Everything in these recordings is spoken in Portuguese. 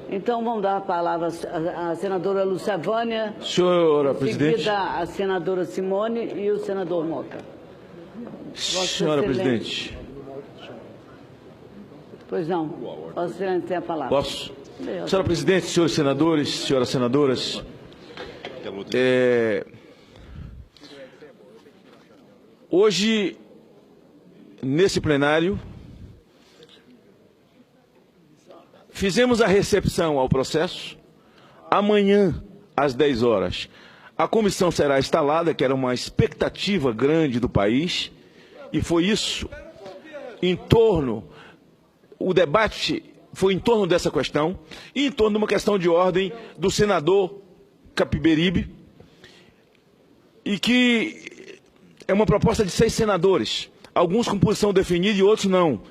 Então, vamos dar a palavra à senadora Lúcia Vânia. Senhora presidente. Seguida a senadora Simone e o senador Moca. Senhora presidente. Pois não. Vossa Excelência tem a palavra. Posso? Senhora presidente, senhores senadores, senhoras senadoras. Hoje, nesse plenário, fizemos a recepção ao processo. Amanhã, às 10 horas, a comissão será instalada, que era uma expectativa grande do país, e foi isso, o debate foi em torno dessa questão, e em torno de uma questão de ordem do senador Capiberibe, e que é uma proposta de 6 senadores, alguns com posição definida e outros não.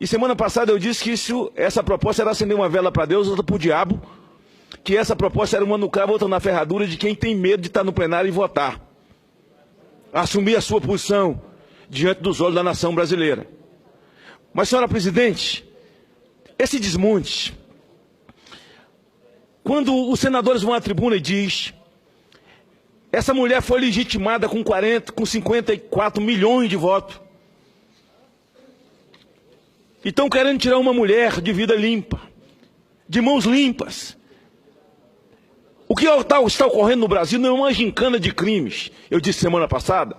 E semana passada eu disse que essa proposta era acender uma vela para Deus, outra para o diabo, que essa proposta era uma no cravo, outra na ferradura de quem tem medo de estar no plenário e votar. Assumir a sua posição diante dos olhos da nação brasileira. Mas, senhora presidente, esse desmonte, quando os senadores vão à tribuna e diz, essa mulher foi legitimada com 54 milhões de votos. E estão querendo tirar uma mulher de vida limpa, de mãos limpas. O que está ocorrendo no Brasil não é uma gincana de crimes, eu disse semana passada,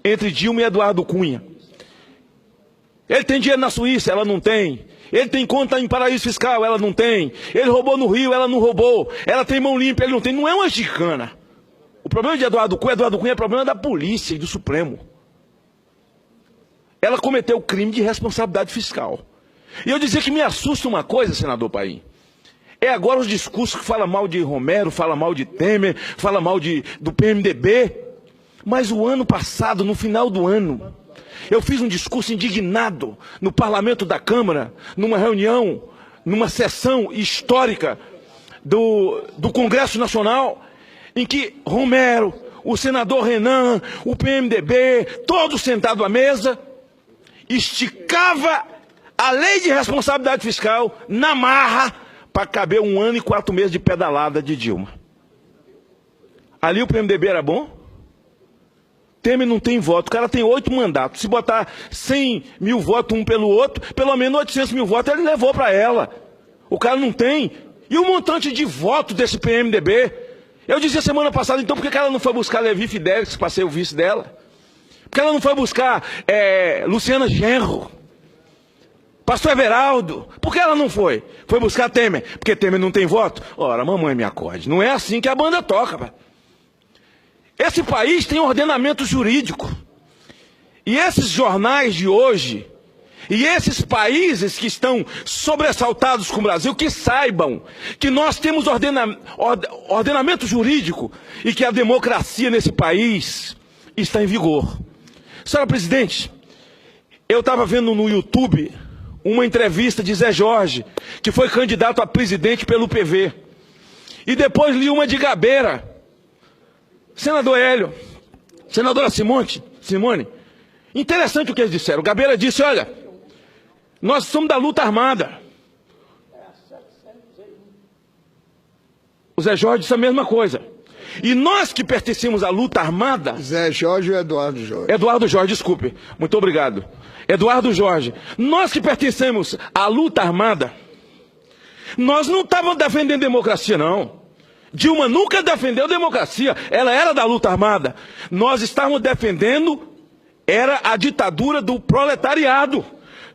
entre Dilma e Eduardo Cunha. Ele tem dinheiro na Suíça, ela não tem. Ele tem conta em paraíso fiscal, ela não tem. Ele roubou no Rio, ela não roubou. Ela tem mão limpa, ele não tem. Não é uma gincana. O problema de Eduardo Cunha é problema da polícia e do Supremo. Ela cometeu crime de responsabilidade fiscal. E eu dizia que me assusta uma coisa, senador Paim. É agora os discursos que falam mal de Romero, falam mal de Temer, falam mal do PMDB. Mas o ano passado, no final do ano, eu fiz um discurso indignado no parlamento da Câmara, numa reunião, numa sessão histórica do Congresso Nacional, em que Romero, o senador Renan, o PMDB, todos sentados à mesa, esticava a lei de responsabilidade fiscal na marra para caber 1 ano e 4 meses de pedalada de Dilma. Ali o PMDB era bom? Temer não tem voto, o cara tem 8 mandatos. Se botar 100 mil votos um pelo outro, pelo menos 800 mil votos ele levou para ela. O cara não tem. E o montante de voto desse PMDB? Eu dizia semana passada, então, por que ela não foi buscar Levi Fidelix para ser o vice dela? Por que ela não foi buscar Luciana Genro? Pastor Everaldo? Por que ela não foi? Foi buscar Temer? Porque Temer não tem voto? Ora, mamãe me acorde. Não é assim que a banda toca, pai. Esse país tem ordenamento jurídico. E esses jornais de hoje, e esses países que estão sobressaltados com o Brasil, que saibam que nós temos ordenamento jurídico e que a democracia nesse país está em vigor. Senhora presidente, eu estava vendo no YouTube uma entrevista de Zé Jorge, que foi candidato a presidente pelo PV. E depois li uma de Gabeira. Senador Hélio, senadora Simone, interessante o que eles disseram. Gabeira disse, olha, nós somos da luta armada. O Zé Jorge disse a mesma coisa. E nós que pertencemos à luta armada... Zé Jorge ou Eduardo Jorge? Eduardo Jorge, desculpe. Muito obrigado. Eduardo Jorge. Nós que pertencemos à luta armada, nós não estávamos defendendo democracia, não. Dilma nunca defendeu democracia. Ela era da luta armada. Nós estávamos defendendo, era a ditadura do proletariado.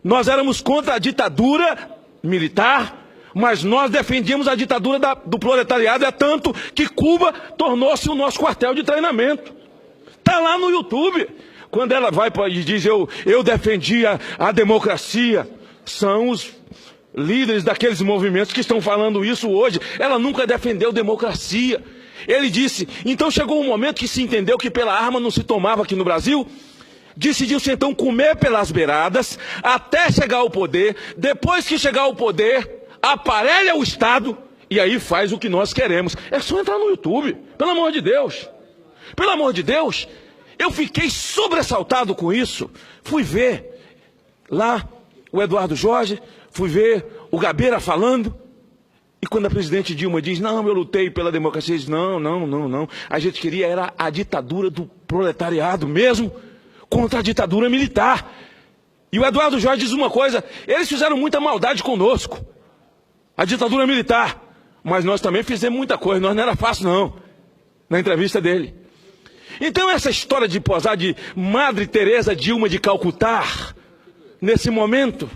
Nós éramos contra a ditadura militar, mas nós defendíamos a ditadura do proletariado, é tanto que Cuba tornou-se o nosso quartel de treinamento. Está lá no YouTube. Quando ela vai e diz, eu defendia a democracia, são os líderes daqueles movimentos que estão falando isso hoje. Ela nunca defendeu democracia. Ele disse, então chegou um momento que se entendeu que pela arma não se tomava aqui no Brasil. Decidiu-se então comer pelas beiradas, até chegar ao poder. Depois que chegar ao poder, aparelha o Estado e aí faz o que nós queremos. É só entrar no YouTube, pelo amor de Deus. Pelo amor de Deus, eu fiquei sobressaltado com isso. Fui ver lá o Eduardo Jorge, fui ver o Gabeira falando, E quando a presidente Dilma diz, não, eu lutei pela democracia, diz, não. A gente queria era a ditadura do proletariado mesmo, contra a ditadura militar. E o Eduardo Jorge diz uma coisa, eles fizeram muita maldade conosco, a ditadura militar, mas nós também fizemos muita coisa, nós não era fácil não, na entrevista dele. Então essa história de posar de Madre Teresa Dilma de Calcutá, nesse momento,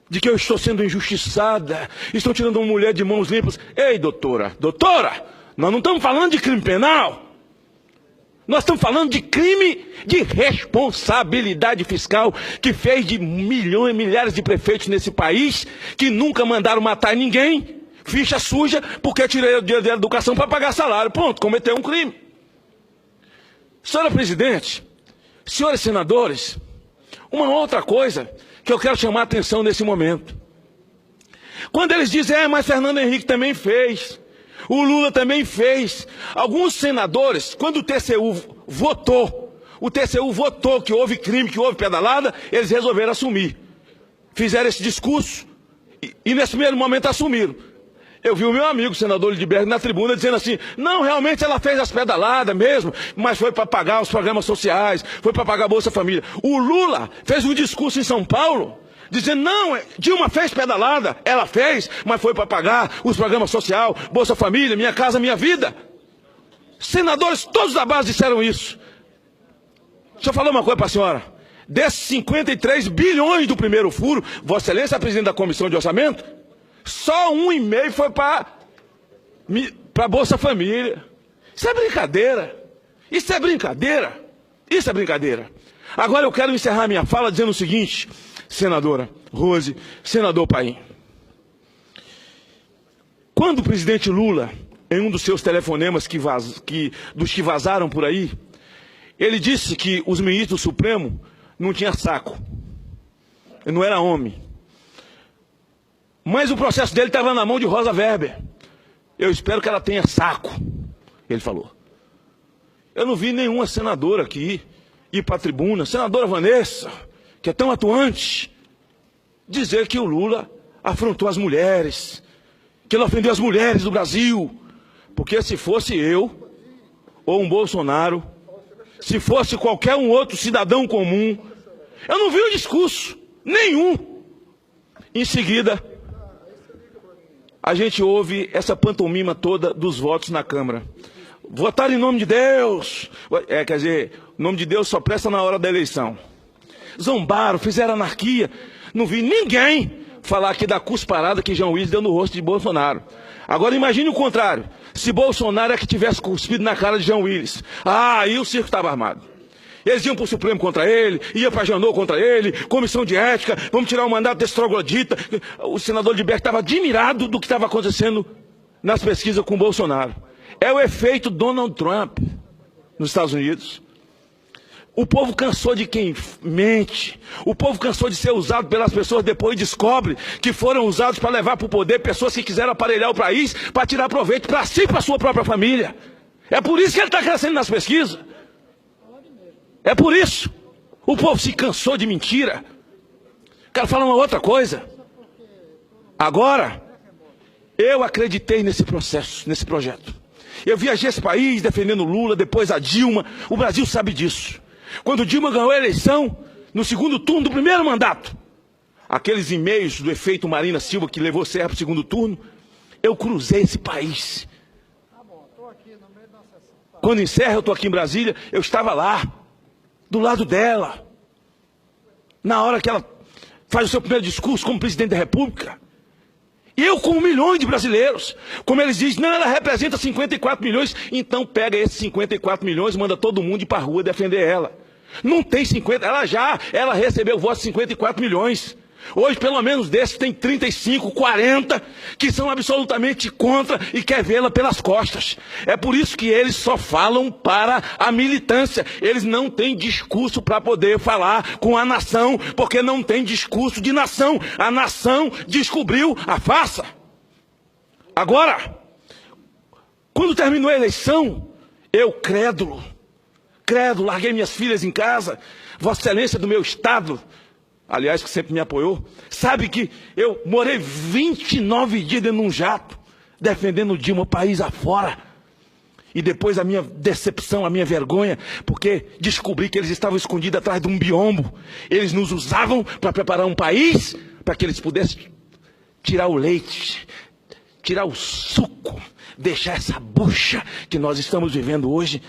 de que eu estou sendo injustiçada, estão tirando uma mulher de mãos limpas. Ei, doutora, nós não estamos falando de crime penal. Nós estamos falando de crime de responsabilidade fiscal, que fez de milhões e milhares de prefeitos nesse país, que nunca mandaram matar ninguém, ficha suja, porque tirei o dinheiro da educação para pagar salário. Pronto, cometeu um crime. Senhora presidente, senhores senadores, uma outra coisa que eu quero chamar a atenção nesse momento. Quando eles dizem, mas Fernando Henrique também fez, o Lula também fez. Alguns senadores, quando o TCU votou que houve crime, que houve pedalada, eles resolveram assumir. Fizeram esse discurso e nesse primeiro momento assumiram. Eu vi o meu amigo, o senador Lidberg, na tribuna dizendo assim, não, realmente ela fez as pedaladas mesmo, mas foi para pagar os programas sociais, foi para pagar a Bolsa Família. O Lula fez um discurso em São Paulo, dizendo, não, Dilma fez pedalada, ela fez, mas foi para pagar os programas sociais, Bolsa Família, Minha Casa Minha Vida. Senadores todos da base disseram isso. Deixa eu falar uma coisa para a senhora. Desses 53 bilhões do primeiro furo, Vossa Excelência é a presidente da Comissão de Orçamento, só 1,5 foi para a Bolsa Família. Isso é brincadeira. Isso é brincadeira. Isso é brincadeira. Agora eu quero encerrar minha fala dizendo o seguinte, senadora Rose, senador Paim. Quando o presidente Lula, em um dos seus telefonemas dos que vazaram por aí, ele disse que os ministros do Supremo não tinham saco. Ele não era homem. Mas o processo dele estava na mão de Rosa Weber. Eu espero que ela tenha saco, ele falou. Eu não vi nenhuma senadora aqui ir para a tribuna, senadora Vanessa, que é tão atuante, dizer que o Lula afrontou as mulheres, que ele ofendeu as mulheres do Brasil. Porque se fosse eu, ou um Bolsonaro, se fosse qualquer um outro cidadão comum, eu não vi o discurso nenhum. Em seguida, a gente ouve essa pantomima toda dos votos na Câmara. Votar em nome de Deus. Quer dizer, o nome de Deus só presta na hora da eleição. Zombaram, fizeram anarquia. Não vi ninguém falar aqui da cusparada que João Willis deu no rosto de Bolsonaro. Agora imagine o contrário. Se Bolsonaro é que tivesse cuspido na cara de João Willis. Aí o circo estava armado. Eles iam para o Supremo contra ele, iam para a Janot contra ele, comissão de ética, vamos tirar o mandato desse troglodita. O senador Lidberg estava admirado do que estava acontecendo nas pesquisas com o Bolsonaro. É o efeito Donald Trump nos Estados Unidos. O povo cansou de quem mente. O povo cansou de ser usado pelas pessoas, depois descobre que foram usados para levar para o poder pessoas que quiseram aparelhar o país para tirar proveito para si e para a sua própria família. É por isso que ele está crescendo nas pesquisas. É por isso. O povo se cansou de mentira. Quero falar uma outra coisa. Agora, eu acreditei nesse processo, nesse projeto. Eu viajei esse país defendendo Lula, depois a Dilma. O Brasil sabe disso. Quando Dilma ganhou a eleição, no segundo turno do primeiro mandato, aqueles e-mails do efeito Marina Silva que levou Serra para o segundo turno, eu cruzei esse país. Quando em Serra, eu estou aqui em Brasília, eu estava lá, do lado dela, na hora que ela faz o seu primeiro discurso como presidente da República. E eu com 1 milhão de brasileiros, como eles dizem, não, ela representa 54 milhões, então pega esses 54 milhões e manda todo mundo ir para a rua defender ela. Não tem 50, ela recebeu votos de 54 milhões. Hoje, pelo menos desses, tem 35, 40, que são absolutamente contra e quer vê-la pelas costas. É por isso que eles só falam para a militância. Eles não têm discurso para poder falar com a nação, porque não tem discurso de nação. A nação descobriu a farsa. Agora, quando terminou a eleição, eu crédulo, larguei minhas filhas em casa, Vossa Excelência do meu estado, aliás, que sempre me apoiou, sabe que eu morei 29 dias dentro de um jato, defendendo Dilma país afora. E depois a minha decepção, a minha vergonha, porque descobri que eles estavam escondidos atrás de um biombo. Eles nos usavam para preparar um país, para que eles pudessem tirar o leite, tirar o suco, deixar essa bucha que nós estamos vivendo hoje.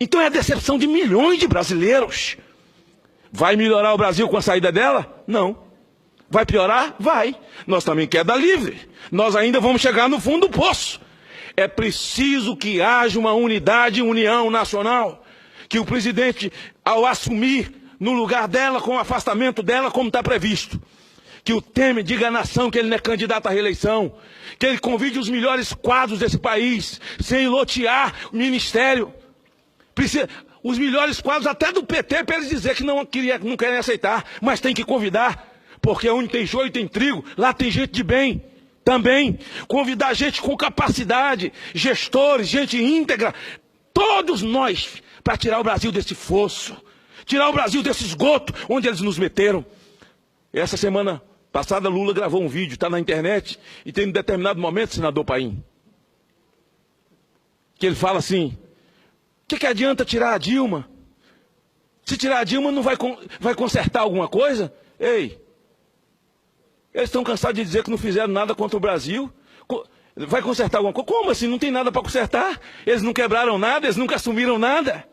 Então é a decepção de milhões de brasileiros. Vai melhorar o Brasil com a saída dela? Não. Vai piorar? Vai. Nós também queda livre. Nós ainda vamos chegar no fundo do poço. É preciso que haja uma unidade, união nacional. Que o presidente, ao assumir no lugar dela, com o afastamento dela, como está previsto, que o Temer diga à nação que ele não é candidato à reeleição, que ele convide os melhores quadros desse país, sem lotear o ministério. Os melhores quadros até do PT, para eles dizer que não querem aceitar, mas tem que convidar, porque onde tem joio tem trigo, lá tem gente de bem. Também convidar gente com capacidade, gestores, gente íntegra, todos nós, para tirar o Brasil desse fosso, tirar o Brasil desse esgoto onde eles nos meteram. Essa semana passada, Lula gravou um vídeo, está na internet, e tem um determinado momento, senador Paim, que ele fala assim: o que adianta tirar a Dilma? Se tirar a Dilma, não vai consertar alguma coisa? Ei! Eles estão cansados de dizer que não fizeram nada contra o Brasil. Vai consertar alguma coisa? Como assim? Não tem nada para consertar? Eles não quebraram nada? Eles nunca assumiram nada?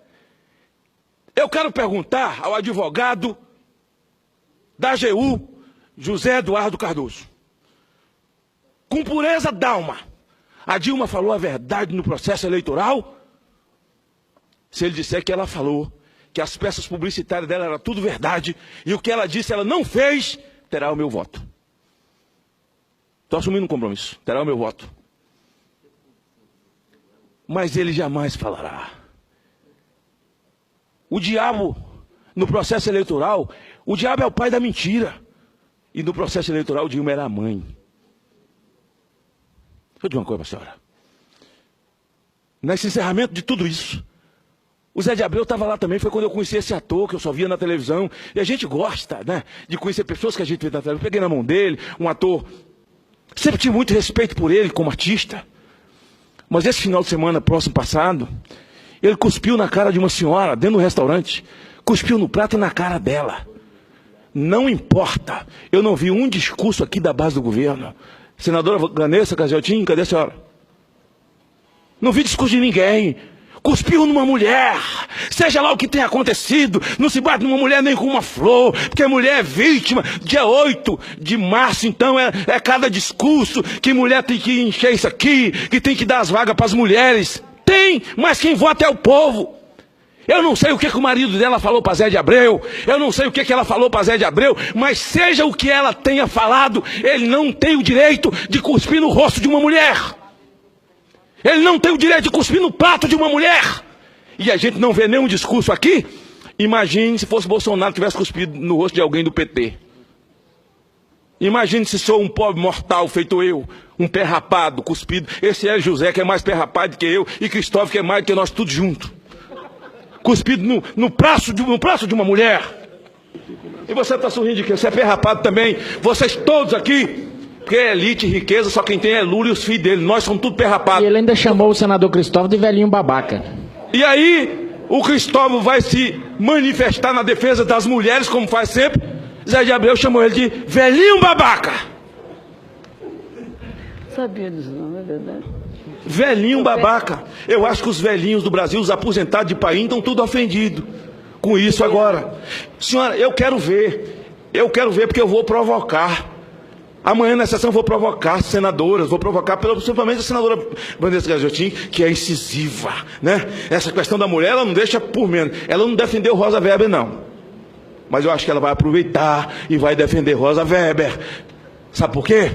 Eu quero perguntar ao advogado da AGU, José Eduardo Cardoso. Com pureza d'alma, a Dilma falou a verdade no processo eleitoral? Se ele disser que ela falou, que as peças publicitárias dela eram tudo verdade, e o que ela disse ela não fez, terá o meu voto. Estou assumindo um compromisso, terá o meu voto. Mas ele jamais falará. O diabo, no processo eleitoral, o diabo é o pai da mentira. E no processo eleitoral, Dilma era a mãe. Deixa eu dizer uma coisa para a senhora. Nesse encerramento de tudo isso, o Zé de Abreu estava lá também, foi quando eu conheci esse ator, que eu só via na televisão. E a gente gosta, né, de conhecer pessoas que a gente vê na televisão. Eu peguei na mão dele, um ator. Sempre tive muito respeito por ele como artista. Mas esse final de semana, próximo passado, ele cuspiu na cara de uma senhora, dentro do restaurante. Cuspiu no prato e na cara dela. Não importa. Eu não vi um discurso aqui da base do governo. Senadora Vanessa Caseltin, cadê a senhora? Não vi discurso de ninguém. Cuspiu numa mulher, seja lá o que tenha acontecido, não se bate numa mulher nem com uma flor, porque a mulher é vítima. Dia 8 de março, então, é cada discurso que mulher tem que encher isso aqui, que tem que dar as vagas para as mulheres. Tem, mas quem vota é o povo. Eu não sei o que o marido dela falou para Zé de Abreu, eu não sei o que ela falou para Zé de Abreu, mas seja o que ela tenha falado, ele não tem o direito de cuspir no rosto de uma mulher. Ele não tem o direito de cuspir no prato de uma mulher. E a gente não vê nenhum discurso aqui. Imagine se fosse Bolsonaro que tivesse cuspido no rosto de alguém do PT. Imagine se sou um pobre mortal feito eu, um pé rapado, cuspido. Esse é José, que é mais pé rapado que eu, e Cristóvão, que é mais que nós tudo junto. Cuspido no braço de uma mulher. E você está sorrindo de quê? Você é pé rapado também. Vocês todos aqui. Porque é elite, riqueza, só quem tem é Lula e os filhos dele. Nós somos tudo pé rapado. E ele ainda chamou o senador Cristóvão de velhinho babaca. E aí, o Cristóvão vai se manifestar na defesa das mulheres, como faz sempre. Zé de Abreu chamou ele de velhinho babaca. Sabia disso não, é verdade. Velhinho babaca. Eu acho que os velhinhos do Brasil, os aposentados de Paim, estão tudo ofendidos com isso agora. Senhora, eu quero ver porque eu vou provocar. Amanhã na sessão eu vou provocar senadoras, vou provocar principalmente a senadora Vanessa Caseltin, que é incisiva, né? Essa questão da mulher, ela não deixa por menos. Ela não defendeu Rosa Weber, não. Mas eu acho que ela vai aproveitar e vai defender Rosa Weber. Sabe por quê?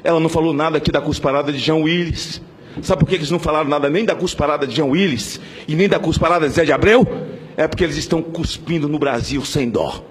Ela não falou nada aqui da cusparada de Jean Willis. Sabe por que eles não falaram nada nem da cusparada de Jean Willis e nem da cusparada de Zé de Abreu? É porque eles estão cuspindo no Brasil sem dó.